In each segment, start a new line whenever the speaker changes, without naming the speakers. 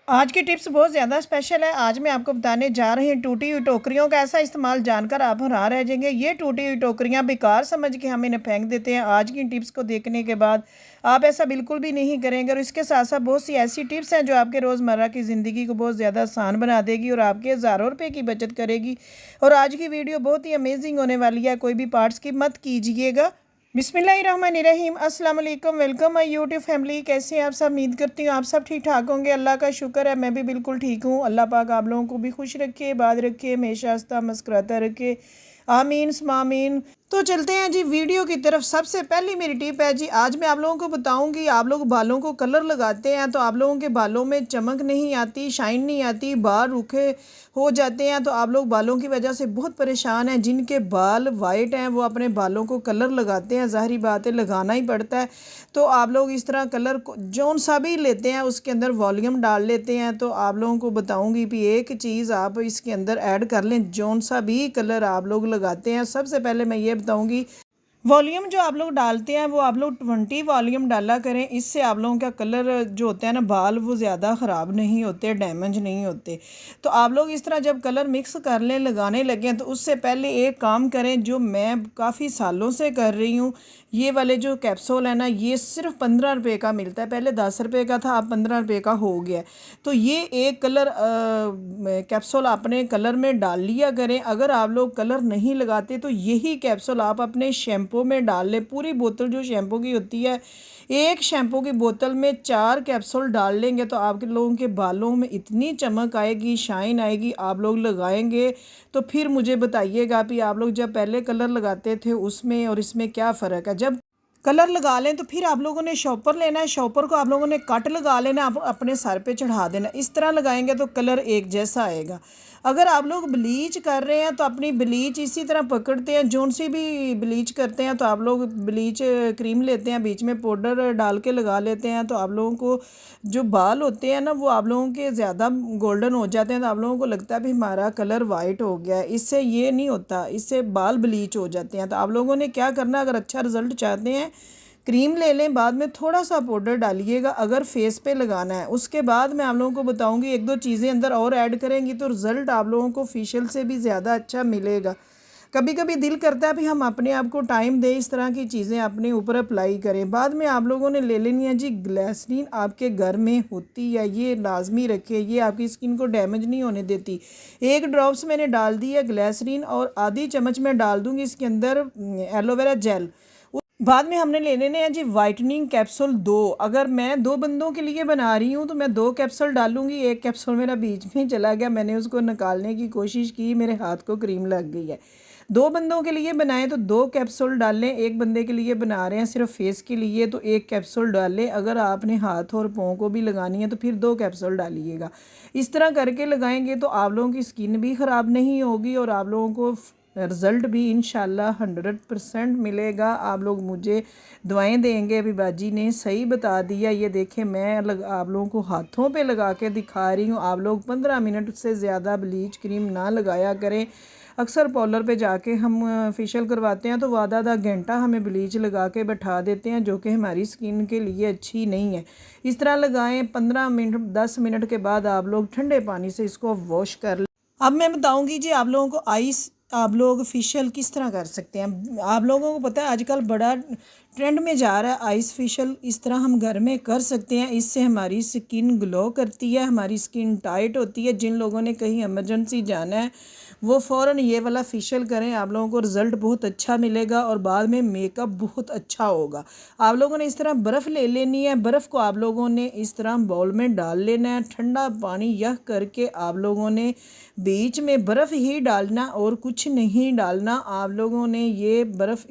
आज की टिप्स बहुत ज़्यादा स्पेशल है। आज मैं आपको बताने जा रही हूँ टूटी हुई टोकरियों का ऐसा इस्तेमाल जानकर आप हैरान रह जाएंगे। ये टूटी हुई टोकरियाँ बेकार समझ के हम इन्हें फेंक देते हैं। आज की टिप्स को देखने के बाद आप ऐसा बिल्कुल भी नहीं करेंगे और इसके साथ साथ बहुत सी ऐसी टिप्स हैं जो आपके रोज़मर्रा की ज़िंदगी को बहुत ज़्यादा आसान बना देगी और आपके हज़ारों रुपये की बचत करेगी। और आज की वीडियो बहुत ही अमेजिंग होने वाली है, कोई भी पार्ट स्किप मत कीजिएगा। बिस्मिल्लाहिर्रहमानिर्रहीम, अस्सलाम वालेकुम, वेलकम माय यूट्यूब फैमिली। कैसे हैं आप सब? उम्मीद करती हूँ आप सब ठीक ठाक होंगे। अल्लाह का शुक्र है, मैं भी बिल्कुल ठीक हूँ। अल्लाह पाक आप लोगों को भी खुश रखे, बात रखे, हमेशा हंसता मुस्कुराता रखे, आमीन समामीन। तो चलते हैं जी वीडियो की तरफ। सबसे पहली मेरी टिप है जी, आज मैं आप लोगों को बताऊंगी, आप लोग बालों को कलर लगाते हैं तो आप लोगों के बालों में चमक नहीं आती, शाइन नहीं आती, बाल रूखे हो जाते हैं, तो आप लोग बालों की वजह से बहुत परेशान हैं। जिनके बाल वाइट हैं वो अपने बालों को कलर लगाते हैं, ज़ाहिरी बात है लगाना ही पड़ता है। तो आप लोग इस तरह कलर को जौन सा भी लेते हैं उसके अंदर वॉल्यूम डाल लेते हैं। तो आप लोगों को बताऊंगी भी एक चीज़ आप इसके अंदर ऐड कर लें, जौन सा भी कलर आप लोग लगाते हैं। सबसे पहले मैं ये बताऊंगी, वॉल्यूम जो आप लोग डालते हैं वो आप लोग 20 वॉल्यूम डाला करें। इससे आप लोगों का कलर जो होता है ना, बाल वो ज़्यादा ख़राब नहीं होते, डैमेज नहीं होते। तो आप लोग इस तरह जब कलर मिक्स कर लें, लगाने लगें, तो उससे पहले एक काम करें जो मैं काफ़ी सालों से कर रही हूँ। ये वाले जो कैप्सूल है ना, ये सिर्फ 15 रुपये का मिलता है। पहले 10 रुपये का था, अब 15 रुपये का हो गया है। तो ये एक कलर कैप्सूल अपने कलर में डाल लिया करें। अगर आप लोग कलर नहीं लगाते तो यही कैप्सूल आप अपने शैम्पू में डाल लें। पूरी बोतल जो शैम्पू की होती है, एक शैम्पू की बोतल में 4 कैप्सूल डाल लेंगे तो आपके लोगों के बालों में इतनी चमक आएगी, शाइन आएगी। आप लोग लगाएंगे तो फिर मुझे बताइएगा कि आप लोग जब पहले कलर लगाते थे उसमें और इसमें क्या फ़र्क है। जब कलर लगा लें तो फिर आप लोगों ने शॉपर लेना है, शॉपर को आप लोगों ने कट लगा लेना, आप अपने सर पे चढ़ा देना। इस तरह लगाएंगे तो कलर एक जैसा आएगा। अगर आप लोग ब्लीच कर रहे हैं तो अपनी ब्लीच इसी तरह पकड़ते हैं, जोन सी भी ब्लीच करते हैं तो आप लोग ब्लीच क्रीम लेते हैं, बीच में पाउडर डाल के लगा लेते हैं। तो आप लोगों को जो बाल होते हैं ना वो आप लोगों के ज़्यादा गोल्डन हो जाते हैं, तो आप लोगों को लगता है भी हमारा कलर वाइट हो गया है। इससे ये नहीं होता, इससे बाल ब्लीच हो जाते हैं। तो आप लोगों ने क्या करना, अगर अच्छा रिज़ल्ट चाहते हैं, क्रीम ले लें, बाद में थोड़ा सा पाउडर डालिएगा अगर फेस पे लगाना है। उसके बाद मैं आप लोगों को बताऊंगी एक दो चीज़ें अंदर और ऐड करेंगी तो रिज़ल्ट आप लोगों को फेशियल से भी ज़्यादा अच्छा मिलेगा। कभी कभी दिल करता है भी हम अपने आप को टाइम दें, इस तरह की चीज़ें अपने ऊपर अप्लाई करें। बाद में आप लोगों ने ले लेनी है जी ग्लिसरीन, आपके घर में होती है, ये लाजमी रखें, ये आपकी स्किन को डैमेज नहीं होने देती। एक ड्रॉप्स मैंने डाल दी है ग्लिसरीन और आधी चम्मच मैं डाल दूँगी इसके अंदर एलोवेरा जेल। बाद में हमने ले लेने हैं जी वाइटनिंग कैप्सूल 2। अगर मैं 2 बंदों के लिए बना रही हूँ तो मैं 2 कैप्सूल डालूंगी। एक कैप्सूल मेरा बीच में चला गया, मैंने उसको निकालने की कोशिश की, मेरे हाथ को क्रीम लग गई है। 2 बंदों के लिए बनाएं तो 2 कैप्सूल डाल लें। एक बंदे के लिए बना रहे हैं सिर्फ फेस के लिए तो 1 कैप्सूल डाल लें। अगर आपने हाथ और पाँव को भी लगानी है तो फिर 2 कैप्सूल डालिएगा। इस तरह करके लगाएंगे तो आप लोगों की स्किन भी ख़राब नहीं होगी और आप लोगों को रिज़ल्ट भी इंशाल्लाह 100% मिलेगा। आप लोग मुझे दुआएं देंगे, अभी बाजी ने सही बता दिया। ये देखें, मैं आप लोगों को हाथों पे लगा के दिखा रही हूँ। आप लोग 15 मिनट से ज़्यादा ब्लीच क्रीम ना लगाया करें। अक्सर पार्लर पे जाके हम फेशियल करवाते हैं तो वो आधा आधा घंटा हमें ब्लीच लगा के बैठा देते हैं, जो कि हमारी स्किन के लिए अच्छी नहीं है। इस तरह लगाएं, 15 मिनट 10 मिनट के बाद आप लोग ठंडे पानी से इसको वॉश कर लें। अब मैं बताऊंगी जी आप लोगों को आइस आप लोग फेशियल किस तरह कर सकते हैं। आप लोगों को पता है आजकल बड़ा ट्रेंड में जा रहा है आइस फेशियल। इस तरह हम घर में कर सकते हैं, इससे हमारी स्किन ग्लो करती है, हमारी स्किन टाइट होती है। जिन लोगों ने कहीं इमरजेंसी जाना है वो फ़ौरन ये वाला फेशियल करें, आप लोगों को रिज़ल्ट बहुत अच्छा मिलेगा और बाद में मेकअप बहुत अच्छा होगा। आप लोगों ने इस तरह बर्फ़ ले लेनी है, बर्फ़ को आप लोगों ने इस तरह बाउल में डाल लेना है। ठंडा पानी यह करके आप लोगों ने बीच में बर्फ़ ही डालना और कुछ नहीं डालना। आप लोगों ने ये बर्फ़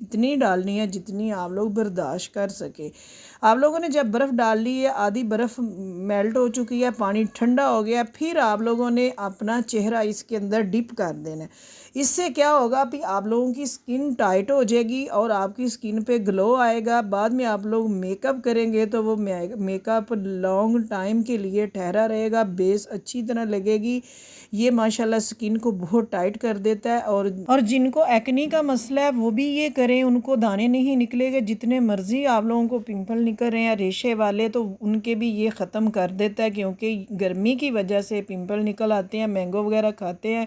इतनी डालनी है जितनी आप लोग बर्दाश्त कर सके। आप लोगों ने जब बर्फ़ डाल ली है, आधी बर्फ़ मेल्ट हो चुकी है, पानी ठंडा हो गया, फिर आप लोगों ने अपना चेहरा इसके अंदर डिप कर देना है। इससे क्या होगा कि आप लोगों की स्किन टाइट हो जाएगी और आपकी स्किन पे ग्लो आएगा। बाद में आप लोग मेकअप करेंगे तो वो मेकअप लॉन्ग टाइम के लिए ठहरा रहेगा, बेस अच्छी तरह लगेगी। ये माशाल्लाह स्किन को बहुत टाइट कर देता है। और जिनको एक्ने का मसला है वो भी ये करें, उनको दाने नहीं निकलेंगे। जितने मर्ज़ी आप लोगों को पिंपल निकल रहे हैं रेशे वाले, तो उनके भी ये ख़त्म कर देता है, क्योंकि गर्मी की वजह से पिंपल निकल आते हैं। मैंगो वगैरह खाते हैं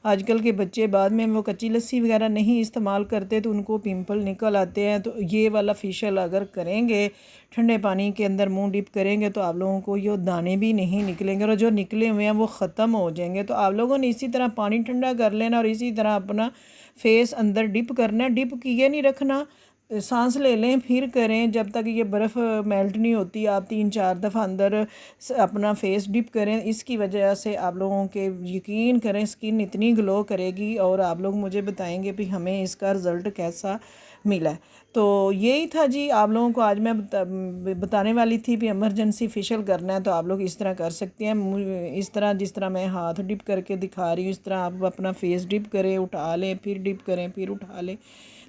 आजकल के बच्चे, बाद में वो कच्ची लस्सी वगैरह नहीं इस्तेमाल करते तो उनको पिंपल निकल आते हैं। तो ये वाला फेशियल अगर करेंगे, ठंडे पानी के अंदर मुंह डिप करेंगे, तो आप लोगों को ये दाने भी नहीं निकलेंगे और जो निकले हुए हैं वो ख़त्म हो जाएंगे। तो आप लोगों ने इसी तरह पानी ठंडा कर लेना और इसी तरह अपना फेस अंदर डिप करना है। डिप किए नहीं रखना, सांस ले लें फिर करें, जब तक ये बर्फ़ मेल्ट नहीं होती आप 3-4 दफ़ा अंदर अपना फेस डिप करें। इसकी वजह से आप लोगों के यकीन करें स्किन इतनी ग्लो करेगी और आप लोग मुझे बताएंगे भी हमें इसका रिज़ल्ट कैसा मिला है। तो यही था जी, आप लोगों को आज मैं बताने वाली थी भी इमरजेंसी फेशियल करना है तो आप लोग इस तरह कर सकते हैं। इस तरह जिस तरह मैं हाथ डिप करके दिखा रही हूँ, इस तरह आप अपना फेस डिप करें, उठा लें, फिर डिप करें, फिर उठा लें।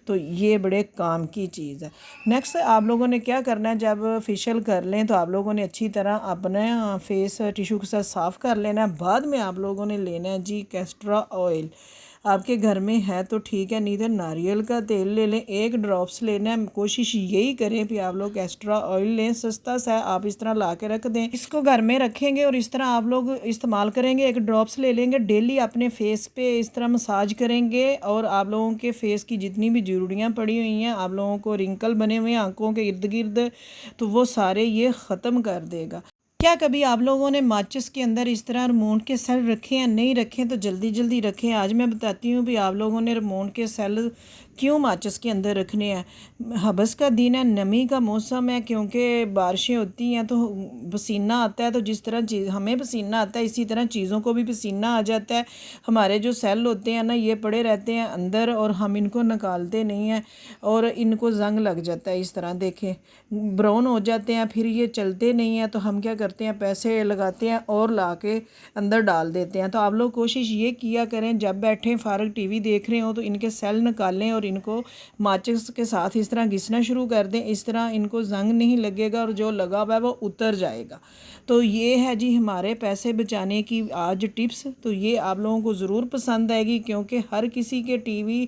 तो ये बड़े काम की चीज़ है। नेक्स्ट आप लोगों ने क्या करना है, जब फेशियल कर लें तो आप लोगों ने अच्छी तरह अपना फेस टिश्यू के साथ साफ़ कर लेना है। बाद में आप लोगों ने लेना है जी कैस्टर ऑयल। आपके घर में है तो ठीक है, नहीं तो नारियल का तेल ले लें, 1 ड्रॉप्स लेना है। कोशिश यही करें कि आप लोग एक्स्ट्रा ऑयल लें, सस्ता सा है, आप इस तरह ला के रख दें। इसको घर में रखेंगे और इस तरह आप लोग इस्तेमाल करेंगे। 1 ड्रॉप्स ले लेंगे, डेली अपने फेस पे इस तरह मसाज करेंगे और आप लोगों के फेस की जितनी भी जुड़ियाँ पड़ी हुई हैं, आप लोगों को रिंकल बने हुए हैं आँखों के इर्द गिर्द, तो वो सारे ये ख़त्म कर देगा। क्या कभी आप लोगों ने माचिस के अंदर इस तरह रिमोट के सेल रखे हैं? नहीं रखें तो जल्दी जल्दी रखें। आज मैं बताती हूँ भी आप लोगों ने रिमोट के सेल क्यों माचिस के अंदर रखने हैं। हबस का दिन है, नमी का मौसम है, क्योंकि बारिशें होती हैं तो पसीना आता है। तो जिस तरह चीज़ हमें पसीना आता है इसी तरह चीज़ों को भी पसीना आ जाता है। हमारे जो सेल होते हैं ना, ये पड़े रहते हैं अंदर और हम इनको निकालते नहीं हैं और इनको जंग लग जाता है। इस तरह देखें ब्राउन हो जाते हैं, फिर ये चलते नहीं हैं। तो हम क्या करते हैं, पैसे लगाते हैं और ला के अंदर डाल देते हैं। तो आप लोग कोशिश ये किया करें, जब बैठें फ़ारग टीवी देख रहे हो तो इनके सेल निकालें और इनको माचिस के साथ इस तरह घिसना शुरू कर दें। इस तरह इनको जंग नहीं लगेगा और जो लगा हुआ है वो उतर जाएगा। तो ये है जी हमारे पैसे बचाने की आज टिप्स। तो ये आप लोगों को ज़रूर पसंद आएगी, क्योंकि हर किसी के टीवी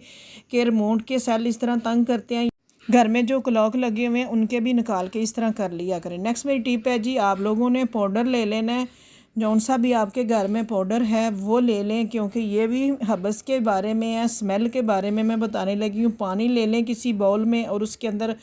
के रिमोट के सेल इस तरह तंग करते हैं। घर में जो क्लॉक लगे हुए हैं उनके भी निकाल के इस तरह कर लिया करें। नेक्स्ट मेरी टिप है जी, आप लोगों ने पाउडर ले लेना है। जौन सा भी आपके घर में पाउडर है वो ले लें, क्योंकि ये भी हबस के बारे में है, स्मेल के बारे में मैं बताने लगी हूँ। पानी ले लें किसी बाउल में और उसके अंदर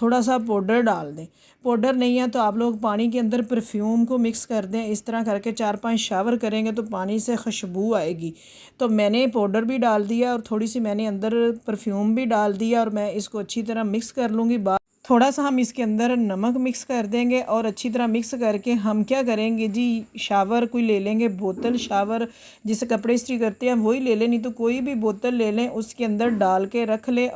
थोड़ा सा पाउडर डाल दें। पाउडर नहीं है तो आप लोग पानी के अंदर परफ्यूम को मिक्स कर दें। इस तरह करके 4-5 शावर करेंगे तो पानी से खुशबू आएगी। तो मैंने पाउडर भी डाल दिया और थोड़ी सी मैंने अंदर परफ्यूम भी डाल दिया और मैं इसको अच्छी तरह मिक्स कर लूँगी। थोड़ा सा हम इसके अंदर नमक मिक्स कर देंगे और अच्छी तरह मिक्स करके हम क्या करेंगे जी, शावर कोई ले लेंगे, बोतल शावर जिसे कपड़े इस्त्री करते हैं वही ले लें, नहीं तो कोई भी बोतल ले लें, उसके अंदर डाल के रख लें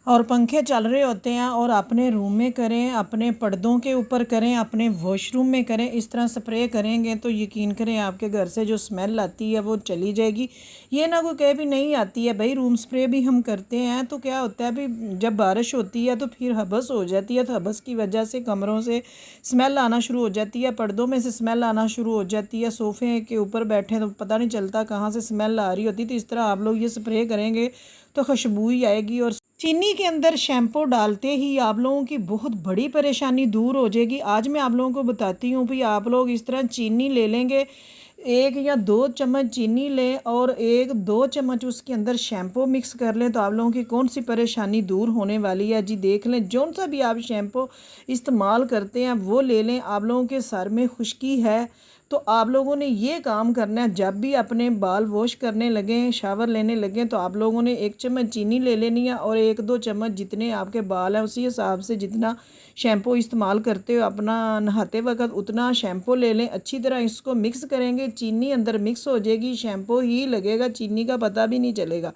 और पंखे चल रहे होते हैं और अपने रूम में करें, अपने पर्दों के ऊपर करें, अपने वॉशरूम में करें। इस तरह स्प्रे करेंगे तो यकीन करें आपके घर से जो स्मेल आती है वो चली जाएगी। ये ना कोई कहे भी नहीं आती है, भाई रूम स्प्रे भी हम करते हैं। तो क्या होता है भी जब बारिश होती है तो फिर हबस हो जाती है, तो हबस की वजह से कमरों से स्मेल आना शुरू हो जाती है, पर्दों में से स्मेल आना शुरू हो जाती है, सोफ़े के ऊपर बैठे तो पता नहीं चलता कहाँ से स्मेल आ रही होती। तो इस तरह आप लोग ये स्प्रे करेंगे तो खुशबू ही आएगी। और चीनी के अंदर शैम्पू डालते ही आप लोगों की बहुत बड़ी परेशानी दूर हो जाएगी। आज मैं आप लोगों को बताती हूँ भी आप लोग इस तरह चीनी ले लेंगे, 1 या 2 चम्मच चीनी लें और 1-2 चम्मच उसके अंदर शैम्पू मिक्स कर लें, तो आप लोगों की कौन सी परेशानी दूर होने वाली है जी। देख लें, जौन सा भी आप शैम्पू इस्तेमाल करते हैं वो ले लें। आप लोगों के सर में खुश्की है तो आप लोगों ने ये काम करना है, जब भी अपने बाल वॉश करने लगें, शावर लेने लगें, तो आप लोगों ने 1 चम्मच चीनी ले लेनी है और 1-2 चम्मच जितने आपके बाल हैं उसी हिसाब से जितना शैम्पू इस्तेमाल करते हो अपना नहाते वक्त उतना शैम्पू ले लें। अच्छी तरह इसको मिक्स करेंगे, चीनी अंदर मिक्स हो जाएगी, शैम्पू ही लगेगा, चीनी का पता भी नहीं चलेगा।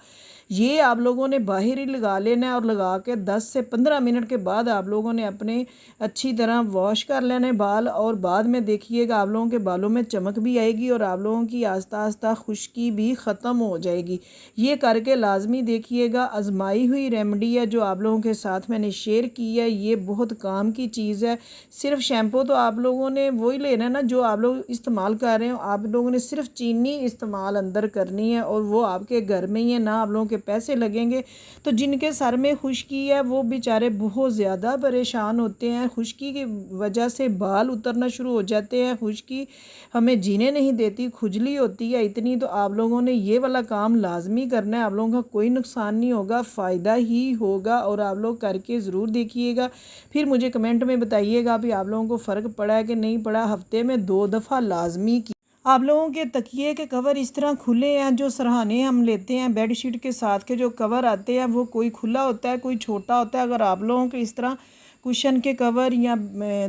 ये आप लोगों ने बाहर ही लगा लेना है और लगा के 10 से 15 मिनट के बाद आप लोगों ने अपने अच्छी तरह वॉश कर लेने बाल। और बाद में देखिएगा आप लोगों के बालों में चमक भी आएगी और आप लोगों की आस्ता आस्ता खुश्की भी ख़त्म हो जाएगी। ये करके लाजमी देखिएगा, आजमाई हुई रेमेडी है जो आप लोगों के साथ मैंने शेयर की है, ये बहुत काम की चीज़ है। सिर्फ शैम्पू तो आप लोगों ने वही लेना है ना जो आप लोग इस्तेमाल कर रहे हो, आप लोगों ने सिर्फ चीनी इस्तेमाल अंदर करनी है और वो आपके घर में ही है, ना आप लोगों के पैसे लगेंगे। तो जिनके सर में खुश्की है वो बेचारे बहुत ज़्यादा परेशान होते हैं। खुश्की की वजह से बाल उतरना शुरू हो जाते हैं, खुश्की हमें जीने नहीं देती, खुजली होती है इतनी। तो आप लोगों ने ये वाला काम लाजमी करना है, आप लोगों का कोई नुकसान नहीं होगा, फ़ायदा ही होगा। और आप लोग करके ज़रूर देखिएगा, फिर मुझे कमेंट में बताइएगा भी आप लोगों को फ़र्क पड़ा है कि नहीं पड़ा। हफ्ते में 2 दफ़ा लाजमी की। आप लोगों के तकिए के कवर इस तरह खुले हैं, जो सरहाने हम लेते हैं बेडशीट के साथ के जो कवर आते हैं वो कोई खुला होता है, कोई छोटा होता है। अगर आप लोगों के इस तरह कुशन के कवर या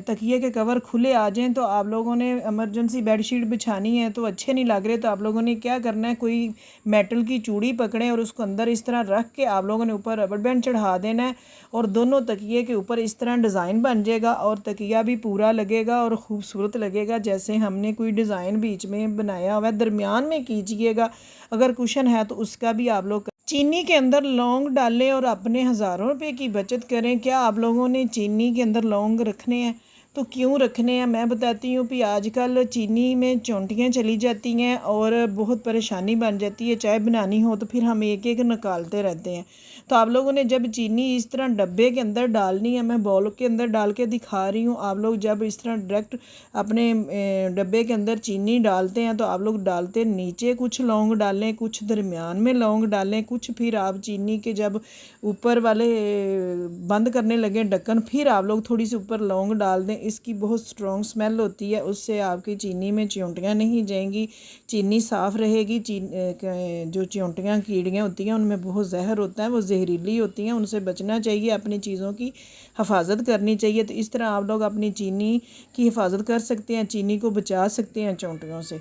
तकिए के कवर खुले आ जाएं तो आप लोगों ने इमरजेंसी बेडशीट बिछानी है तो अच्छे नहीं लग रहे, तो आप लोगों ने क्या करना है, कोई मेटल की चूड़ी पकड़ें और उसको अंदर इस तरह रख के आप लोगों ने ऊपर रबर बैंड चढ़ा देना है और दोनों तकिए के ऊपर इस तरह डिज़ाइन बन जाएगा और तकिया भी पूरा लगेगा और ख़ूबसूरत लगेगा, जैसे हमने कोई डिज़ाइन बीच में बनाया हुआ है। दरमियान में कीजिएगा, अगर कुशन है तो उसका भी आप लोग चीनी के अंदर लौंग डालें और अपने हज़ारों रुपए की बचत करें। क्या आप लोगों ने चीनी के अंदर लौंग रखने हैं? तो क्यों रखने हैं मैं बताती हूँ कि आजकल चीनी में चोंटियाँ चली जाती हैं और बहुत परेशानी बन जाती है। चाय बनानी हो तो फिर हम एक एक निकालते रहते हैं। तो आप लोगों ने जब चीनी इस तरह डब्बे के अंदर डालनी है, मैं बाउल के अंदर डाल के दिखा रही हूँ, आप लोग जब इस तरह डायरेक्ट अपने डब्बे के अंदर चीनी डालते हैं तो आप लोग डालते नीचे कुछ लौंग डालें, कुछ दरमियान में लौंग डालें, कुछ फिर आप चीनी के जब ऊपर वाले बंद करने लगे ढक्कन फिर आप लोग थोड़ी सी ऊपर लौंग डाल दें। इसकी बहुत स्ट्रॉन्ग स्मेल होती है, उससे आपकी चीनी में चियोंटियाँ नहीं जाएंगी, चीनी साफ़ रहेगी। जो चियोंटियाँ कीड़ियाँ होती हैं उनमें बहुत जहर होता है, वो जहरीली होती हैं, उनसे बचना चाहिए, अपनी चीज़ों की हिफाजत करनी चाहिए। तो इस तरह आप लोग अपनी चीनी की हिफाजत कर सकते हैं, चीनी को बचा सकते हैं चियोंटियों से।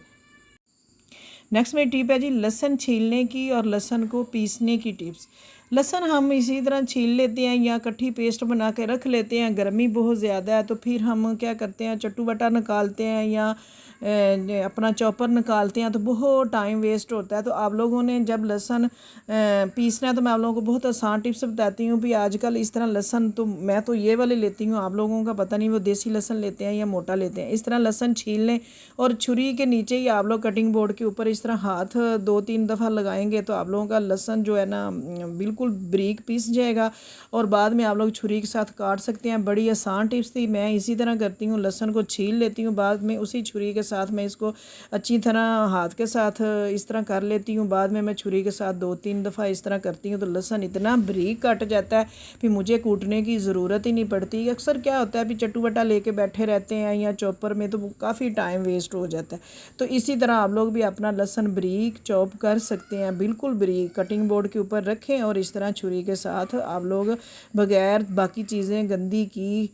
नेक्स्ट मेरी टिप है जी लहसुन छीलने की और लहसुन को पीसने की टिप्स। लहसुन हम इसी तरह छील लेते हैं या इकट्ठी पेस्ट बना के रख लेते हैं, गर्मी बहुत ज़्यादा है तो फिर हम क्या करते हैं, चट्टू बटा निकालते हैं या अपना चॉपर निकालते हैं तो बहुत टाइम वेस्ट होता है। तो आप लोगों ने जब लहसुन पीसना है तो मैं आप लोगों को बहुत आसान टिप्स बताती हूँ भी। आजकल इस तरह लहसुन तो मैं तो ये वाले लेती हूँ, आप लोगों का पता नहीं वो देसी लहसुन लेते हैं या मोटा लेते हैं। इस तरह लहसुन छील लें और छुरी के नीचे ही आप लोग कटिंग बोर्ड के ऊपर इस तरह हाथ 2-3 दफ़ा लगाएंगे तो आप लोगों का लहसुन जो है ना बिल्कुल बारीक पीस जाएगा और बाद में आप लोग छुरी के साथ काट सकते हैं। बड़ी आसान टिप्स थी, मैं इसी तरह करती हूँ, लहसुन को छील लेती हूँ, बाद में उसी छुरी के साथ मैं इसको अच्छी तरह हाथ के साथ इस तरह कर लेती हूँ, बाद में मैं छुरी के साथ 2-3 दफ़ा इस तरह करती हूँ तो लहसुन इतना बारीक कट जाता है फिर मुझे कूटने की ज़रूरत ही नहीं पड़ती। अक्सर क्या होता है कि चट्टू बटा लेके बैठे रहते हैं या चॉपर में तो काफ़ी टाइम वेस्ट हो जाता है। तो इसी तरह आप लोग भी अपना लहसुन बारीक चॉप कर सकते हैं, बिल्कुल बारीक कटिंग बोर्ड के ऊपर रखें और इस तरह छुरी के साथ आप लोग बग़ैर बाकी चीज़ें गंदी की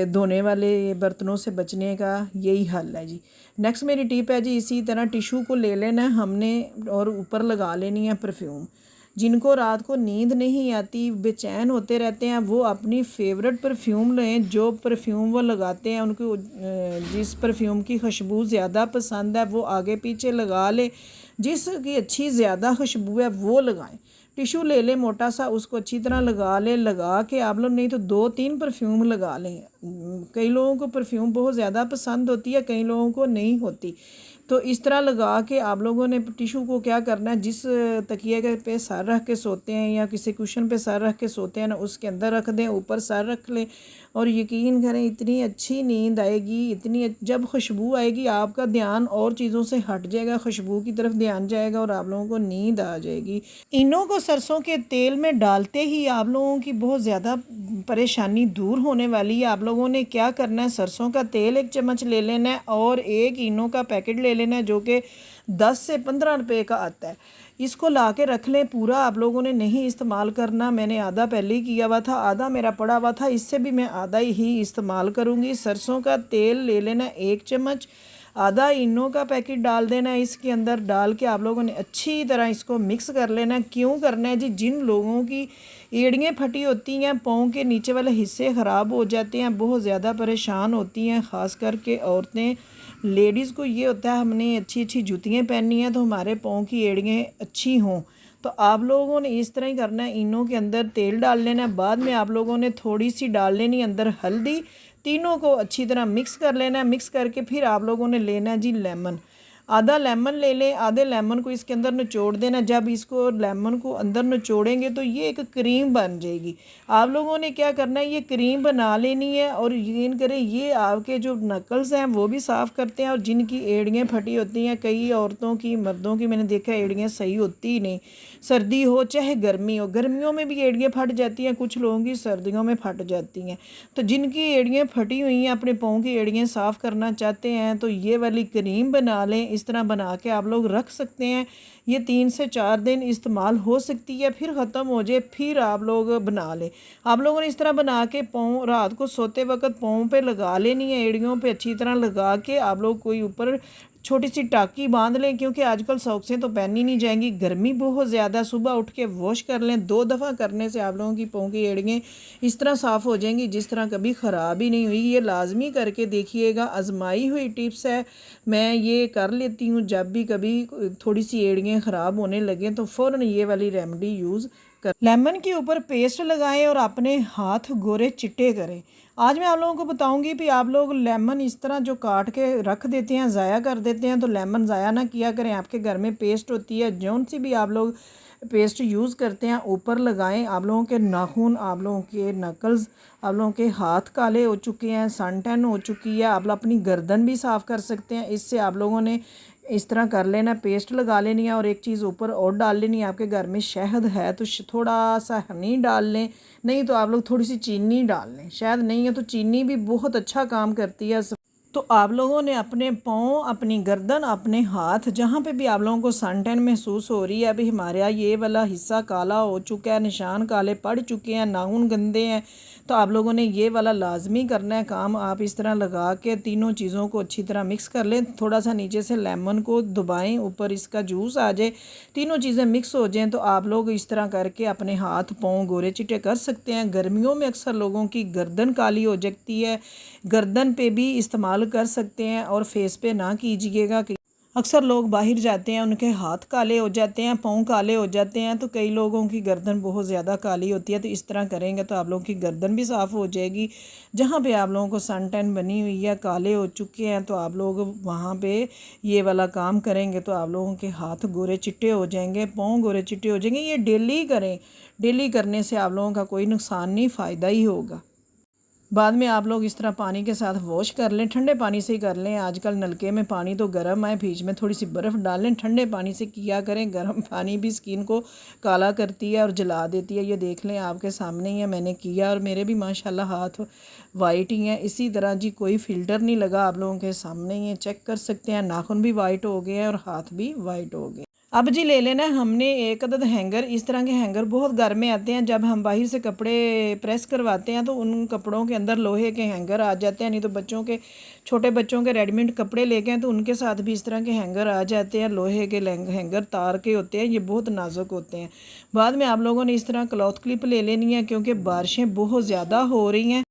धोने वाले बर्तनों से बचने का यही हल है जी। नेक्स्ट मेरी टिप है जी इसी तरह टिशू को ले लेना है हमने और ऊपर लगा लेनी है परफ्यूम। जिनको रात को नींद नहीं आती, बेचैन होते रहते हैं, वो अपनी फेवरेट परफ्यूम लें। जो परफ्यूम वो लगाते हैं उनको जिस परफ्यूम की खुशबू ज़्यादा पसंद है वो आगे पीछे लगा ले, जिसकी अच्छी ज़्यादा खुशबू है वो लगाएं। टिशू ले लें मोटा सा, उसको अच्छी तरह लगा लें, लगा के आप लोग नहीं तो 2-3 परफ्यूम लगा लें। कई लोगों को परफ्यूम बहुत ज़्यादा पसंद होती है, कई लोगों को नहीं होती। तो इस तरह लगा के आप लोगों ने टिशू को क्या करना है, जिस तकिए के पे सर रख के सोते हैं या किसी कुशन पे सर रख के सोते हैं ना उसके अंदर रख दें, ऊपर सर रख लें और यकीन करें इतनी अच्छी नींद आएगी, इतनी जब खुशबू आएगी आपका ध्यान और चीज़ों से हट जाएगा, खुशबू की तरफ ध्यान जाएगा और आप लोगों को नींद आ जाएगी। इनों को सरसों के तेल में डालते ही आप लोगों की बहुत ज़्यादा परेशानी दूर होने वाली है। आप लोगों ने क्या करना है, सरसों का तेल 1 चम्मच ले लेना है और 1 इनो का पैकेट ले लेना है जो कि 10 से 15 रुपए का आता है। इसको ला के रख लें, पूरा आप लोगों ने नहीं इस्तेमाल करना। मैंने आधा पहले ही किया हुआ था, आधा मेरा पड़ा हुआ था, इससे भी मैं आधा ही इस्तेमाल करूँगी। सरसों का तेल ले लेना 1 चम्मच, आधा इनो का पैकेट डाल देना है इसके अंदर, डाल के आप लोगों ने अच्छी तरह इसको मिक्स कर लेना है। क्यों करना है जी, जिन लोगों की एड़ियाँ फटी होती हैं, पाँव के नीचे वाले हिस्से ख़राब हो जाते हैं, बहुत ज़्यादा परेशान होती हैं, ख़ास करके औरतें, लेडीज़ को ये होता है हमने अच्छी अच्छी जूतियाँ पहननी हैं तो हमारे पाँव की एड़ियाँ अच्छी हों। तो आप लोगों ने इस तरह ही करना है, इनों के अंदर तेल डाल लेना है, बाद में आप लोगों ने थोड़ी सी डाल लेनी अंदर हल्दी, तीनों को अच्छी तरह मिक्स कर लेना है। मिक्स करके फिर आप लोगों ने लेना है जी लेमन, आधा लेमन ले लें, आधे लेमन को इसके अंदर निचोड़ देना। जब इसको लेमन को अंदर निचोड़ेंगे तो ये एक क्रीम बन जाएगी। आप लोगों ने क्या करना है, ये क्रीम बना लेनी है। और यकीन करें ये आपके जो नकल्स हैं वो भी साफ़ करते हैं। और जिनकी एड़ियाँ फटी होती हैं, कई औरतों की, मर्दों की मैंने देखा एड़ियाँ सही होती ही नहीं, सर्दी हो चाहे गर्मी हो। गर्मियों में भी एड़ियाँ फट जाती हैं, कुछ लोगों की सर्दियों में फट जाती हैं। तो जिनकी एड़ियाँ फटी हुई हैं, अपने पाँव की एड़ियाँ साफ़ करना चाहते हैं तो ये वाली क्रीम बना लें। इस तरह बना के आप लोग रख सकते हैं। ये 3 से 4 दिन इस्तेमाल हो सकती है, फिर ख़त्म हो जाए फिर आप लोग बना लें। आप लोगों ने इस तरह बना के पाँव रात को सोते वक्त पाँव पे लगा लेनी है, एड़ियों पे अच्छी तरह लगा के आप लोग कोई ऊपर छोटी सी टाकी बांध लें, क्योंकि आजकल सॉक्सें तो पहनी नहीं जाएंगी, गर्मी बहुत ज़्यादा। सुबह उठ के वॉश कर लें, 2 दफ़ा करने से आप लोगों की पाँव की एड़ियाँ इस तरह साफ़ हो जाएंगी जिस तरह कभी ख़राब ही नहीं हुई। ये लाजमी करके देखिएगा, आजमाई हुई टिप्स है। मैं ये कर लेती हूँ जब भी कभी थोड़ी सी एड़ियाँ ख़राब होने लगें तो फ़ौरन ये वाली रेमेडी यूज़ कर। लेमन के ऊपर पेस्ट लगाएं और अपने हाथ गोरे चिट्टे करें। आज मैं आप लोगों को बताऊंगी भी आप लोग लेमन इस तरह जो काट के रख देते हैं, ज़ाया कर देते हैं, तो लेमन ज़ाया ना किया करें। आपके घर में पेस्ट होती है, जौन सी भी आप लोग पेस्ट यूज़ करते हैं ऊपर लगाएं। आप लोगों के नाखून, आप लोगों के नकल्स, आप लोगों के हाथ काले हो चुके हैं, सन टैन हो चुकी है, आप लोग अपनी गर्दन भी साफ़ कर सकते हैं। इससे आप लोगों ने इस तरह कर लेना, पेस्ट लगा लेनी है। और एक चीज़ ऊपर और डाल लेनी है, आपके घर में शहद है तो थोड़ा सा हनी डाल लें, नहीं तो आप लोग थोड़ी सी चीनी डाल लें। शायद नहीं है तो चीनी भी बहुत अच्छा काम करती है। तो आप लोगों ने अपने पाँव, अपनी गर्दन, अपने हाथ, जहाँ पे भी आप लोगों को सन टैन महसूस हो रही है, अभी हमारे यहाँ ये वाला हिस्सा काला हो चुका है, निशान काले पड़ चुके हैं, नाखून गंदे हैं, तो आप लोगों ने ये वाला लाजमी करना है काम। आप इस तरह लगा के तीनों चीज़ों को अच्छी तरह मिक्स कर लें। थोड़ा सा नीचे से लेमन को दबाएं, ऊपर इसका जूस आ जाए, तीनों चीज़ें मिक्स हो जाएं, तो आप लोग इस तरह करके अपने हाथ पाँव गोरे चिट्टे कर सकते हैं। गर्मियों में अक्सर लोगों की गर्दन काली हो जाती है, गर्दन पे भी इस्तेमाल कर सकते हैं। और फेस पे ना कीजिएगा कि अक्सर लोग बाहर जाते हैं, उनके हाथ काले हो जाते हैं, पाँव काले हो जाते हैं, तो कई लोगों की गर्दन बहुत ज़्यादा काली होती है। तो इस तरह करेंगे तो आप लोगों की गर्दन भी साफ़ हो जाएगी। जहाँ पे आप लोगों को सन टैन बनी हुई है, काले हो चुके हैं, तो आप लोग वहाँ पे ये वाला काम करेंगे तो आप लोगों के हाथ गोरे चिट्टे हो जाएंगे, पाँव गोरे चिट्टे हो जाएंगे। ये डेली करें, डेली करने से आप लोगों का कोई नुकसान नहीं, फ़ायदा ही होगा। बाद में आप लोग इस तरह पानी के साथ वॉश कर लें, ठंडे पानी से ही कर लें। आजकल नलके में पानी तो गर्म है, बीच में थोड़ी सी बर्फ़ डाल लें, ठंडे पानी से किया करें। गर्म पानी भी स्किन को काला करती है और जला देती है। ये देख लें, आपके सामने ही है, मैंने किया और मेरे भी माशाल्लाह हाथ वाइट ही हैं। इसी तरह जी कोई फ़िल्टर नहीं लगा, आप लोगों के सामने ही चेक कर सकते हैं। नाखून भी वाइट हो गए हैं और हाथ भी वाइट हो गए। अब जी ले लेना हमने एक अदद हैंगर। इस तरह के हैंगर बहुत घर में आते हैं, जब हम बाहर से कपड़े प्रेस करवाते हैं तो उन कपड़ों के अंदर लोहे के हैंगर आ जाते हैं। नहीं तो बच्चों के, छोटे बच्चों के रेडीमेड कपड़े लेके हैं तो उनके साथ भी इस तरह के हैंगर आ जाते हैं। लोहे के हैंगर तार के होते हैं, ये बहुत नाजुक होते हैं। बाद में आप लोगों ने इस तरह क्लॉथ क्लिप ले लेनी है, क्योंकि बारिशें बहुत ज़्यादा हो रही हैं।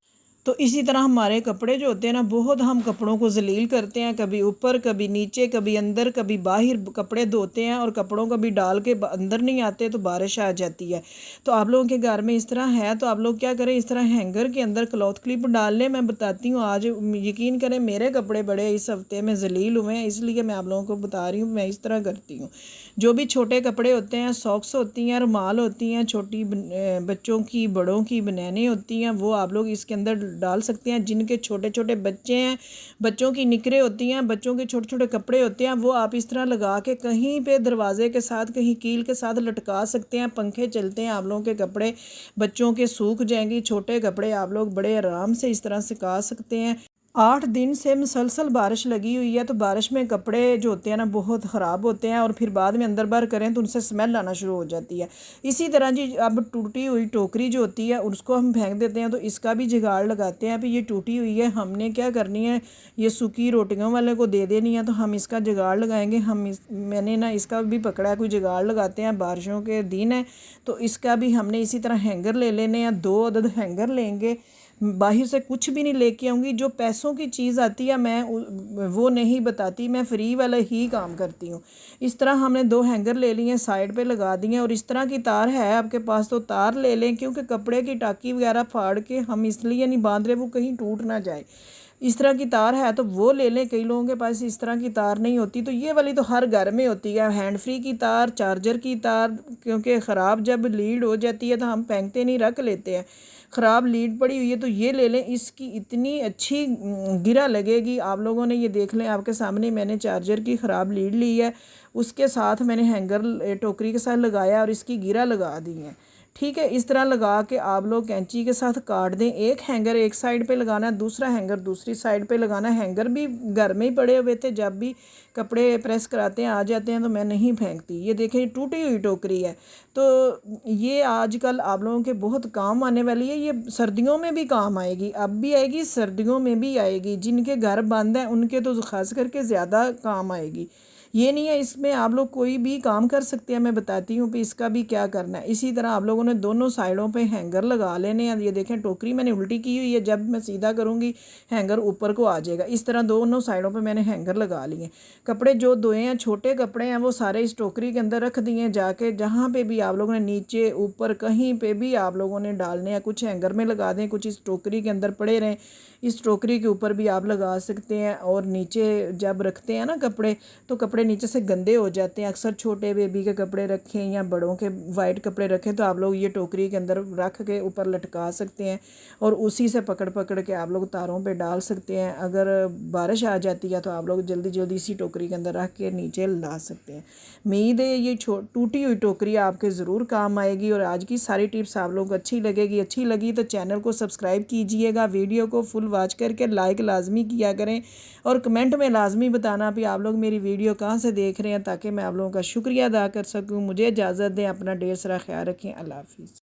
तो इसी तरह हमारे कपड़े जो होते हैं ना, बहुत हम कपड़ों को ज़लील करते हैं, कभी ऊपर कभी नीचे, कभी अंदर कभी बाहर कपड़े धोते हैं और कपड़ों को भी डाल के अंदर नहीं आते तो बारिश आ जाती है। तो आप लोगों के घर में इस तरह है तो आप लोग क्या करें, इस तरह हैंगर के अंदर क्लॉथ क्लिप डाल लें। मैं बताती हूँ आज, यकीन करें मेरे कपड़े बड़े इस हफ्ते में ज़लील हुए हैं, इसलिए मैं आप लोगों को बता रही हूँ। मैं इस तरह करती हूँ, जो भी छोटे कपड़े होते हैं, सॉक्स होती हैं, रुमाल होती हैं, छोटी बच्चों की, बड़ों की बनैने होती हैं, वो आप लोग इसके अंदर डाल सकते हैं। जिनके छोटे छोटे बच्चे हैं, बच्चों की निकरें होती हैं, बच्चों के छोटे छोटे कपड़े होते हैं, वो आप इस तरह लगा के कहीं पे दरवाजे के साथ, कहीं कील के साथ लटका सकते हैं। पंखे चलते हैं, आप लोगों के कपड़े बच्चों के सूख जाएंगे। छोटे कपड़े आप लोग बड़े आराम से इस तरह सुखा सकते हैं। 8 दिन से मुसलसल बारिश लगी हुई है, तो बारिश में कपड़े जो होते हैं ना बहुत ख़राब होते हैं और फिर बाद में अंदर बाहर करें तो उनसे स्मेल आना शुरू हो जाती है। इसी तरह जी अब टूटी हुई टोकरी जो होती है उसको हम फेंक देते हैं, तो इसका भी जुगाड़ लगाते हैं। अभी ये टूटी हुई है, हमने क्या करनी है, ये सूखी रोटियों वाले को दे देनी है, तो हम इसका जुगाड़ लगाएंगे। मैंने ना इसका भी पकड़ा है, कोई जुगाड़ लगाते हैं। बारिशों के दिन है तो इसका भी हमने इसी तरह हैंगर ले लेने हैं। 2 अदद हैंगर लेंगे, बाहर से कुछ भी नहीं लेके आऊँगी। जो पैसों की चीज़ आती है मैं वो नहीं बताती, मैं फ्री वाला ही काम करती हूँ। इस तरह हमने 2 हैंगर ले लिए, साइड पे लगा दिए। और इस तरह की तार है आपके पास तो तार ले लें, क्योंकि कपड़े की टाकी वगैरह फाड़ के हम इसलिए नहीं बांध रहे वो कहीं टूट ना जाए। इस तरह की तार है तो वो ले लें। कई लोगों के पास इस तरह की तार नहीं होती, तो ये वाली तो हर घर में होती है, हैंड फ्री की तार, चार्जर की तार। क्योंकि ख़राब जब लीड हो जाती है तो हम फेंकते नहीं, रख लेते हैं। ख़राब लीड पड़ी हुई है तो ये ले लें, इसकी इतनी अच्छी गिरा लगेगी। आप लोगों ने ये देख लें, आपके सामने मैंने चार्जर की ख़राब लीड ली है, उसके साथ मैंने हैंगर टोकरी के साथ लगाया और इसकी गिरा लगा दी है। ठीक है, इस तरह लगा के आप लोग कैंची के साथ काट दें। एक हैंगर एक साइड पे लगाना है, दूसरा हैंगर दूसरी साइड पे लगाना है। हैंगर भी घर में ही पड़े हुए थे, जब भी कपड़े प्रेस कराते हैं आ जाते हैं तो मैं नहीं फेंकती। ये देखें टूटी हुई टोकरी है, तो ये आजकल आप लोगों के बहुत काम आने वाली है। ये सर्दियों में भी काम आएगी, अब भी आएगी, सर्दियों में भी आएगी। जिनके घर बंद हैं उनके तो ख़ास करके ज़्यादा काम आएगी। ये नहीं है, इसमें आप लोग कोई भी काम कर सकते हैं। मैं बताती हूँ कि इसका भी क्या करना है। इसी तरह आप लोगों ने दोनों साइडों पे हैंगर लगा लेने हैं। ये देखें टोकरी मैंने उल्टी की हुई है, जब मैं सीधा करूँगी हैंगर ऊपर को आ जाएगा। इस तरह दोनों साइडों पे मैंने हैंगर लगा लिए। कपड़े जो धोए हैं, छोटे कपड़े हैं, वो सारे इस टोकरी के अंदर रख दिए। जाके जहाँ पे भी आप लोगों ने नीचे ऊपर कहीं पे भी आप लोगों ने डालने हैं, कुछ हैंगर में लगा दें, कुछ इस टोकरी के अंदर पड़े रहें। इस टोकरी के ऊपर भी आप लगा सकते हैं। और नीचे जब रखते हैं ना कपड़े, तो कपड़े नीचे से गंदे हो जाते हैं। अक्सर छोटे बेबी के कपड़े रखें या बड़ों के वाइट कपड़े रखें तो आप लोग ये टोकरी के अंदर रख के ऊपर लटका सकते हैं और उसी से पकड़ पकड़ के आप लोग तारों पे डाल सकते हैं। अगर बारिश आ जाती है तो आप लोग जल्दी जल्दी इसी टोकरी के अंदर रख के नीचे ला सकते हैं। उम्मीद है ये टूटी हुई टोकरी आपके ज़रूर काम आएगी और आज की सारी टिप्स आप लोग को अच्छी लगेगी। अच्छी लगी तो चैनल को सब्सक्राइब कीजिएगा, वीडियो को फुल वॉच करके लाइक लाजमी किया करें और कमेंट में लाजमी बताना भी आप लोग मेरी वीडियो कहाँ से देख रहे हैं, ताकि मैं आप लोगों का शुक्रिया अदा कर सकूँ। मुझे इजाज़त दें, अपना ढेर सारा ख्याल रखें। अल्लाह हाफिज़।